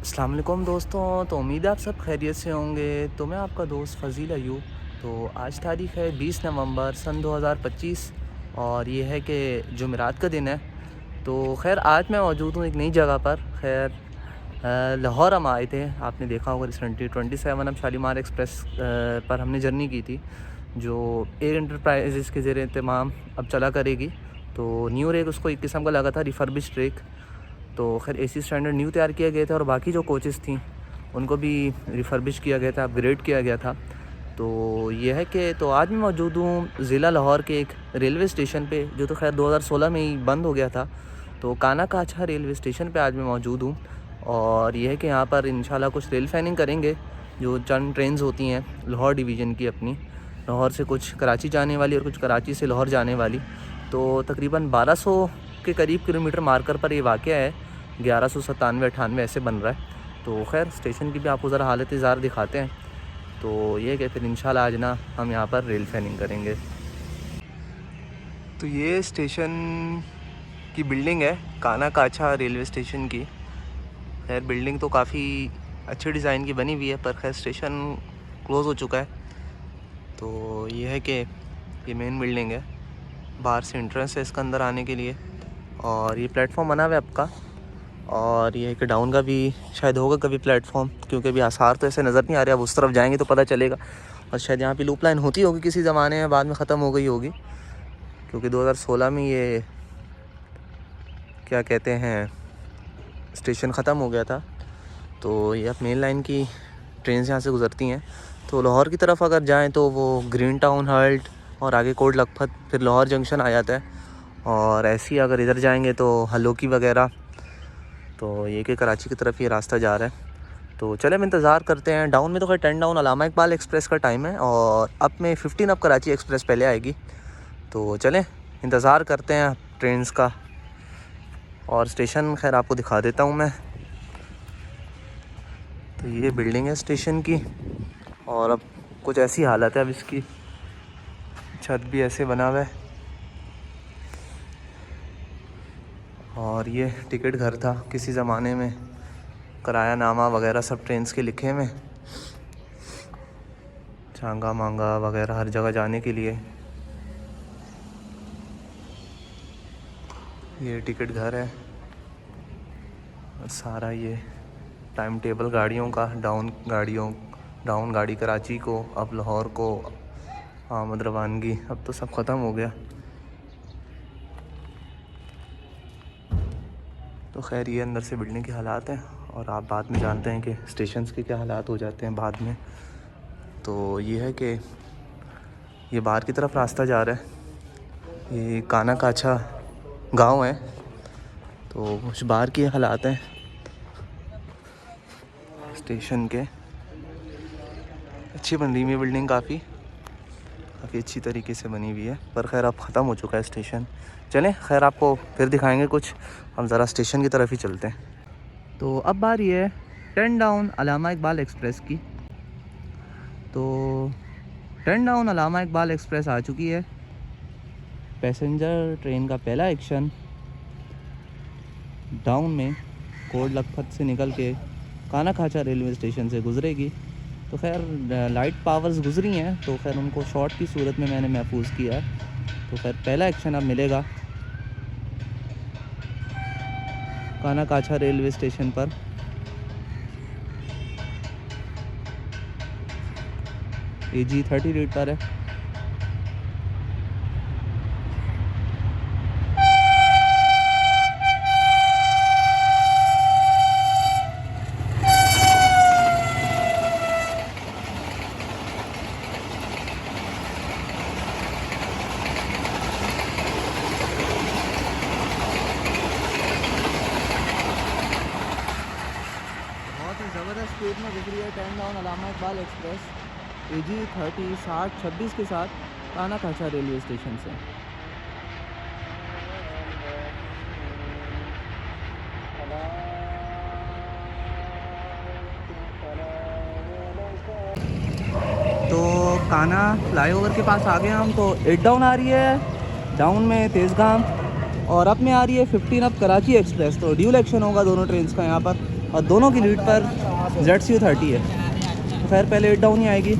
अस्सलाम वालेकुम दोस्तों। तो उम्मीद है आप सब खैरियत से होंगे। तो मैं आपका दोस्त फ़ज़ील अयूब। तो आज तारीख़ है 20 नवंबर सन 2025 और ये है कि जुमेरात का दिन है। तो खैर आज मैं मौजूद हूँ एक नई जगह पर। खैर लाहौर हम आए थे, आपने देखा होगा रिसेंटली 27 अब शालीमार एक्सप्रेस पर हमने जर्नी की थी, जो एयर एंटरप्राइजेज़ के ज़ेर एहतमाम अब चला करेगी। तो न्यू रेक उसको एक किस्म का लगा था, रिफर्बिश्ड रेक। तो खैर एसी स्टैंडर्ड न्यू तैयार किया गया था और बाकी जो कोचेस थी उनको भी रिफर्बिश किया गया था, अपग्रेड किया गया था। तो ये है कि तो आज मैं मौजूद हूँ ज़िला लाहौर के एक रेलवे स्टेशन पे, जो तो खैर 2016 में ही बंद हो गया था। तो काना काछा रेलवे स्टेशन पे आज मैं मौजूद हूँ और ये है कि यहाँ पर इंशाल्लाह कुछ रेल फैनिंग करेंगे। जो चंद ट्रेन्स होती हैं लाहौर डिवीज़न की, अपनी लाहौर से कुछ कराची जाने वाली और कुछ कराची से लाहौर जाने वाली। तो तकरीबन 1200 के करीब किलोमीटर मार्कर पर ये वाक़या है, 1197-98 ऐसे बन रहा है। तो खैर स्टेशन की भी आपको ज़रा हालत ज़ार दिखाते हैं। तो ये कि फिर इंशाल्लाह आज ना हम यहाँ पर रेल फैनिंग करेंगे। तो ये स्टेशन की बिल्डिंग है, काना काछा रेलवे स्टेशन की। खैर बिल्डिंग तो काफ़ी अच्छे डिज़ाइन की बनी हुई है, पर खैर स्टेशन क्लोज़ हो चुका है। तो ये है कि ये मेन बिल्डिंग है, बाहर से एंट्रेंस है इसका अंदर आने के लिए। और ये प्लेटफॉर्म बना हुआ है आपका, और ये कि डाउन का भी शायद होगा कभी प्लेटफॉर्म, क्योंकि अभी आसार तो ऐसे नज़र नहीं आ रहे। अब उस तरफ जाएंगे तो पता चलेगा। और शायद यहाँ पे लूप लाइन होती होगी किसी ज़माने में, बाद में ख़त्म हो गई होगी, क्योंकि 2016 में ये क्या कहते हैं स्टेशन ख़त्म हो गया था। तो ये अब मेन लाइन की ट्रेन यहाँ से गुज़रती हैं। तो लाहौर की तरफ अगर जाएँ तो वो ग्रीन टाउन हल्ट और आगे कोट लखपत, फिर लाहौर जंक्शन आ जाता है। और ऐसे ही अगर इधर जाएंगे तो हलोकी वगैरह। तो ये कि कराची की तरफ ये रास्ता जा रहा है। तो चले हम इंतज़ार करते हैं। डाउन में तो खैर 10 डाउन अलामा इकबाल एक्सप्रेस का टाइम है, और अप में 15 अप कराची एक्सप्रेस पहले आएगी। तो चलें इंतज़ार करते हैं ट्रेन्स का। और स्टेशन खैर आपको दिखा देता हूँ मैं। तो ये बिल्डिंग है स्टेशन की, और अब कुछ ऐसी हालत है अब इसकी, छत भी ऐसे बना हुआ है। और ये टिकट घर था किसी ज़माने में, किराया नामा वगैरह सब ट्रेन्स के लिखे में, चांगा मांगा वगैरह हर जगह जाने के लिए। ये टिकट घर है, और सारा ये टाइम टेबल गाड़ियों का, डाउन गाड़ी कराची को, अब लाहौर को, आमद रवानगी, अब तो सब ख़त्म हो गया। तो खैर ये अंदर से बिल्डिंग के हालात हैं, और आप बाद में जानते हैं कि स्टेशंस के क्या हालात हो जाते हैं बाद में। तो ये है कि ये बाहर की तरफ रास्ता जा रहा है, ये काना काछा गांव है। तो कुछ बाहर के हालात हैं स्टेशन के। अच्छी बन रही है बिल्डिंग, काफ़ी अच्छी तरीके से बनी हुई है, पर खैर अब ख़त्म हो चुका है स्टेशन। चलें खैर आपको फिर दिखाएंगे कुछ, हम ज़रा स्टेशन की तरफ ही चलते हैं। तो अब बारी है 10 डाउन अलामा इकबाल एक्सप्रेस की। तो 10 डाउन अलामा इकबाल एक्सप्रेस आ चुकी है। पैसेंजर ट्रेन का पहला एक्शन डाउन में कोट लखपत से निकल के काना खाचा रेलवे स्टेशन से गुजरेगी। तो खैर लाइट पावर्स गुजरी हैं, तो खैर उनको शॉर्ट की सूरत में मैंने महफूज किया है। तो खैर पहला एक्शन अब मिलेगा काना काछा रेलवे स्टेशन पर। AG 30 रेट पर है। बहुत ही ज़बरदस्त स्पीड में गुजरी है 10 डाउन अलामा इकबाल एक्सप्रेस AG 30 60 26 के साथ काना काछा रेलवे स्टेशन से। तो काना फ्लाईओवर के पास आ गए हम। तो 8 डाउन आ रही है, डाउन में तेज़गाम, और अप में आ रही है 15 अप कराची एक्सप्रेस। तो ड्यूल एक्शन होगा दोनों ट्रेन का यहाँ पर। और दोनों की लीड पर ZCU30 है। तो खैर पहले 8 डाउन ही आएगी।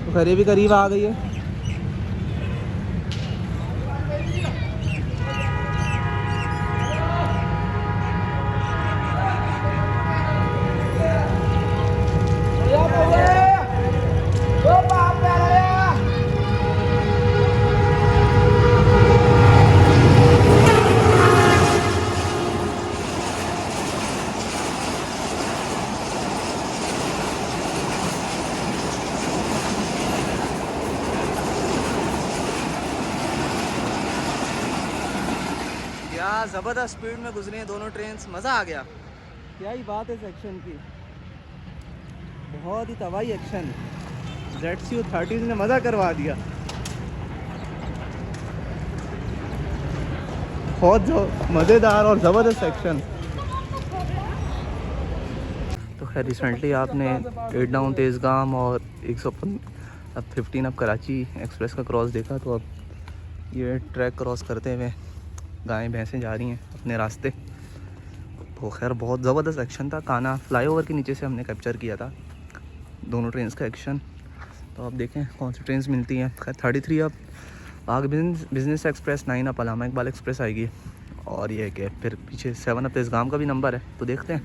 तो खैर ये भी करीब आ गई है। क्या ज़बरदस्त स्पीड में गुजरी हैं दोनों ट्रेन्स, मज़ा आ गया। क्या ही बात है इस एक्शन की, बहुत ही तबाही एक्शन। ZCU30 ने मज़ा करवा दिया। बहुत जो मज़ेदार और ज़बरदस्त एक्शन। तो खैर रिसेंटली आपने 8 डाउन तेज़गाम और 115 अब कराची एक्सप्रेस का क्रॉस देखा। तो अब ये ट्रैक क्रॉस करते हुए गायें भैंसें जा रही हैं अपने रास्ते। तो खैर बहुत ज़बरदस्त एक्शन था। काना फ्लाईओवर के नीचे से हमने कैप्चर किया था दोनों ट्रेन्स का एक्शन। तो अब देखें कौन सी ट्रेन्स मिलती हैं। खैर 33 अब पाक बिजनेस एक्सप्रेस, 9 अब अलामा इकबाल एक्सप्रेस आएगी। और ये है कि फिर पीछे 7 अब तेज़गाम का भी नंबर है। तो देखते हैं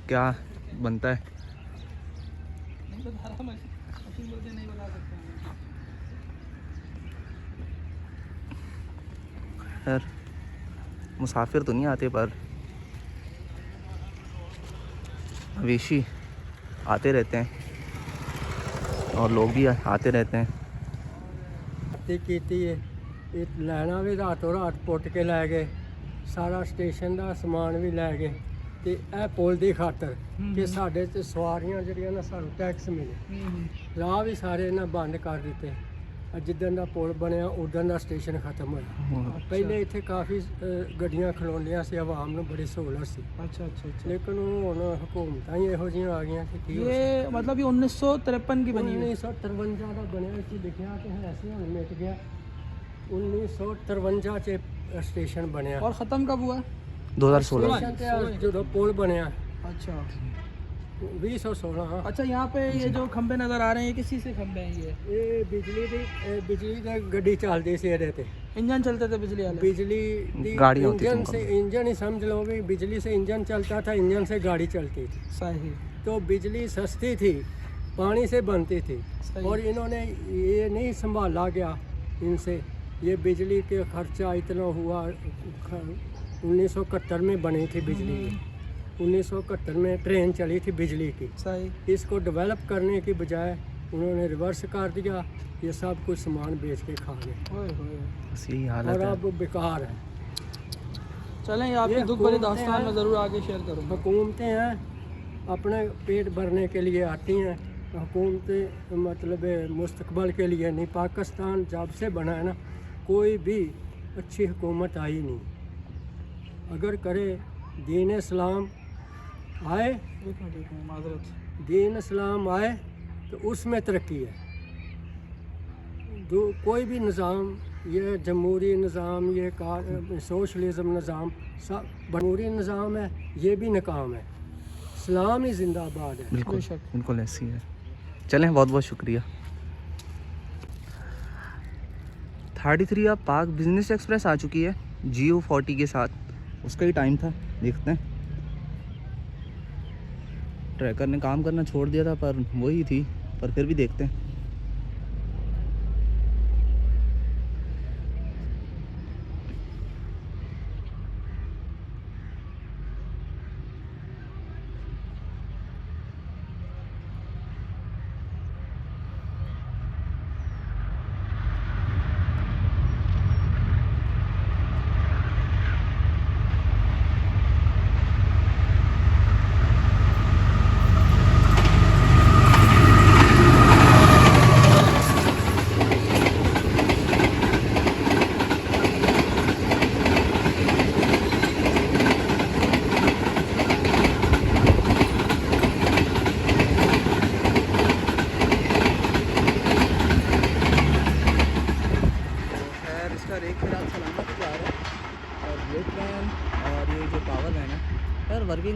क्या बनता है। खैर मुसाफिर तो नहीं आते पर मवेशी आते रहते हैं और लोग भी आते रहते हैं। लैना भी रातों रात पुट के लै गए, सारा स्टेशन का समान भी लै गए। तो यह पुल की खातर कि साढ़े च सवारियां जड़ियां ना सानू टैक्स मिले, राह भी सारे इन्हें बंद कर दिते। जिदन का पुल बनया उदन का स्टेशन खत्म होया। पहले इत्थे काफ़ी गड्डियां खलोंदियां सी, आवाम नूं बड़ी सहूलत सी। अच्छा अच्छा अच्छा। लेकिन हुण हुकूमतां ही इहो जिहियां आ गईयां कि ये मतलब ये 1953 की बनी हुई 1953 का बनया। इत्थे लिखिया तो है सी, हुण मिट गया। 1953 च स्टेशन बनया। और ख़त्म कब हुआ? 2016। स्टेशन ते जो पुल बनया अच्छा 2016। अच्छा। यहाँ पे ये जो खंबे नज़र आ रहे हैं, ये किसी से खंबे हैं? ये बिजली दी गड्डी चलती सी एहदे ते। इंजन चलते थे बिजली वाले? बिजली दी गाड़ी होती थी इंजन उनका। से, इंजन ही समझ लो भी, बिजली से इंजन चलता था, इंजन से गाड़ी चलती थी। सही। तो बिजली सस्ती थी, पानी से बनती थी। सही। और इन्होंने ये नहीं संभाला गया इनसे। ये बिजली के खर्चा इतना हुआ। 1971 में बनी थी बिजली। 1971 में ट्रेन चली थी बिजली की। सही। इसको डेवलप करने की बजाय उन्होंने रिवर्स कर दिया। ये सब कुछ सामान बेच के खा गए बस यही हालत और है। अब बेकार है। चलें, ये आपकी ये दुख भरी हुकूमतें दास्तान हैं। में ज़रूर आगे शेयर करूँगा। हुकूमतें हैं अपने पेट भरने के लिए आती हैं। हुकूमतें मतलब मुस्तकबल के लिए नहीं। पाकिस्तान जब से बना है ना, कोई भी अच्छी हुकूमत आई नहीं। अगर करे दीन इस्लाम आए, एक मिनट माजरत। दीन इस्लाम आए तो उसमें तरक्की है। कोई भी निज़ाम, ये जमहूरी निज़ाम, ये सोशलिज़म निज़ाम, सब जमहूरी निज़ाम है, ये भी नाकाम है। इस्लाम ही जिंदाबाद है। बिल्कुल बेशक। बिल्कुल ऐसी है। चलें, बहुत बहुत शुक्रिया। 33 अब पाक बिजनेस एक्सप्रेस आ चुकी है GO40 के साथ। उसका ही टाइम था, देखते हैं। ट्रैकर ने काम करना छोड़ दिया था पर वही थी, पर फिर भी देखते हैं।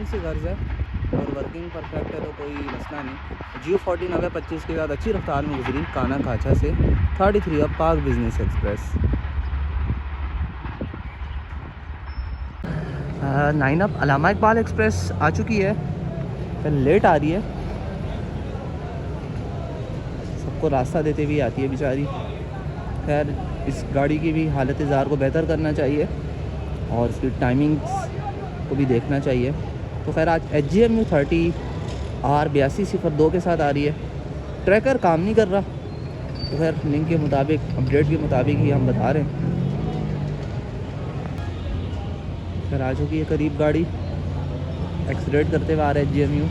सी गर्ज है और वर्किंग परफेक्ट है, तो कोई मसला नहीं। जियो 40 9025 के साथ अच्छी रफ्तार में गुजरी काना काछा से 33 अब पाक बिजनेस एक्सप्रेस। 9 अब अलामा इकबाल एक्सप्रेस आ चुकी है, फिर लेट आ रही है, सबको रास्ता देते हुए आती है बेचारी। खैर इस गाड़ी की भी हालत ज़ार को बेहतर करना चाहिए और इसकी टाइमिंग्स को भी देखना चाहिए। तो खैर आज HGMU 30R 8202 के साथ आ रही है। ट्रैकर काम नहीं कर रहा, तो खैर लिंक के मुताबिक अपडेट के मुताबिक ही हम बता रहे हैं। खैर आ चुकी है करीब गाड़ी, एक्सीलरेट करते हुए आ रहा है HGMU।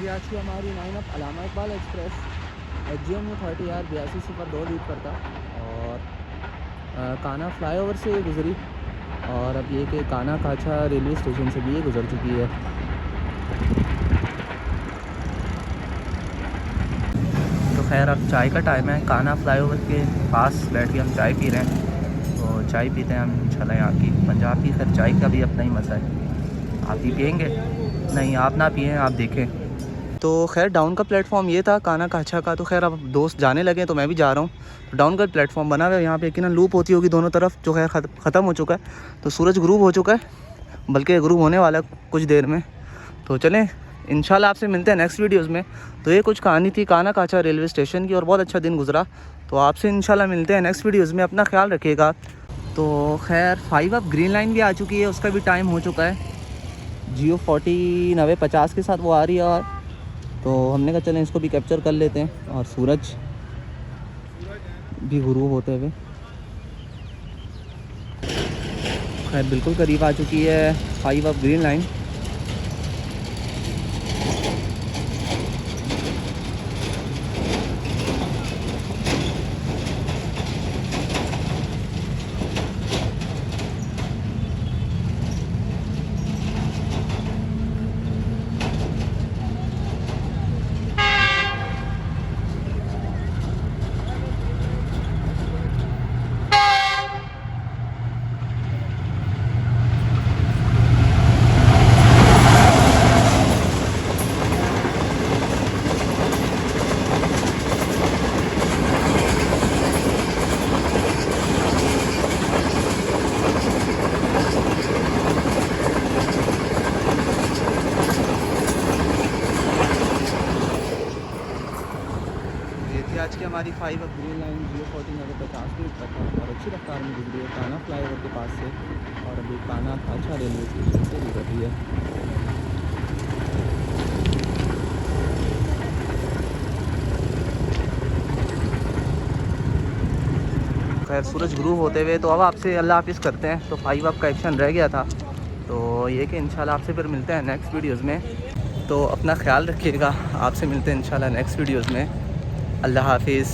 आज की हमारी 9 अब Allama Iqbal express HGMU 30R 8202 लीड पर था और काना फ्लाईओवर से ये गुजरी और अब ये कि काना काछा रेलवे स्टेशन से भी ये गुजर चुकी है। तो खैर अब चाय का टाइम है, काना फ्लाईओवर के पास बैठ के हम चाय पी रहे हैं। तो चाय पीते हैं हम इंशाल्लाह यहाँ की पंजाब की। खैर चाय का भी अपना ही मज़ा है, आप भी पियेंगे? नहीं आप ना पिएँ, आप देखें। तो खैर डाउन का प्लेटफॉर्म ये था काना काछा का। तो खैर अब दोस्त जाने लगे तो मैं भी जा रहा हूँ। तो डाउन का प्लेटफॉर्म बना हुआ है, यहाँ पे यकीनन लूप होती होगी दोनों तरफ, जो खैर ख़त्म हो चुका है। तो सूरज ग्रूब हो चुका है, बल्कि ग्रूब होने वाला है कुछ देर में। तो चलें इंशाल्लाह आपसे मिलते हैं नेक्स्ट वीडियोज़ में। तो ये कुछ कहानी थी काना काछा रेलवे स्टेशन की और बहुत अच्छा दिन गुजरा। तो आपसे इंशाल्लाह मिलते हैं नेक्स्ट वीडियोज़ में, अपना ख्याल रखिएगा। तो खैर 5 अब ग्रीन लाइन भी आ चुकी है, उसका भी टाइम हो चुका है। जियो 40 9050 के साथ वो आ रही है और तो हमने कहा चलें इसको भी कैप्चर कर लेते हैं। और सूरज भी गुरूब होते हुए खैर बिल्कुल करीब आ चुकी है 5 अब ग्रीन लाइन। आज की हमारी 5 अब ग्रीन लाइन जियो 40 50 मिनट तक है और अच्छी रफ्तार में गुजरी है काना फ्लाईओवर के पास से और अभी काना काछा रेलवे स्टेशन से गुजर रही है। खैर सूरज ग्रूब होते हुए तो अब आपसे अल्लाह हाफिज़ करते हैं। तो 5 अब का एक्शन रह गया था, तो ये कि इंशाल्लाह आपसे फिर मिलते हैं नेक्स्ट वीडियोज़ में। तो अपना ख्याल रखिएगा, आपसे मिलते हैं इंशाल्लाह नेक्स्ट वीडियोज़ में। अल्लाह हाफिज़।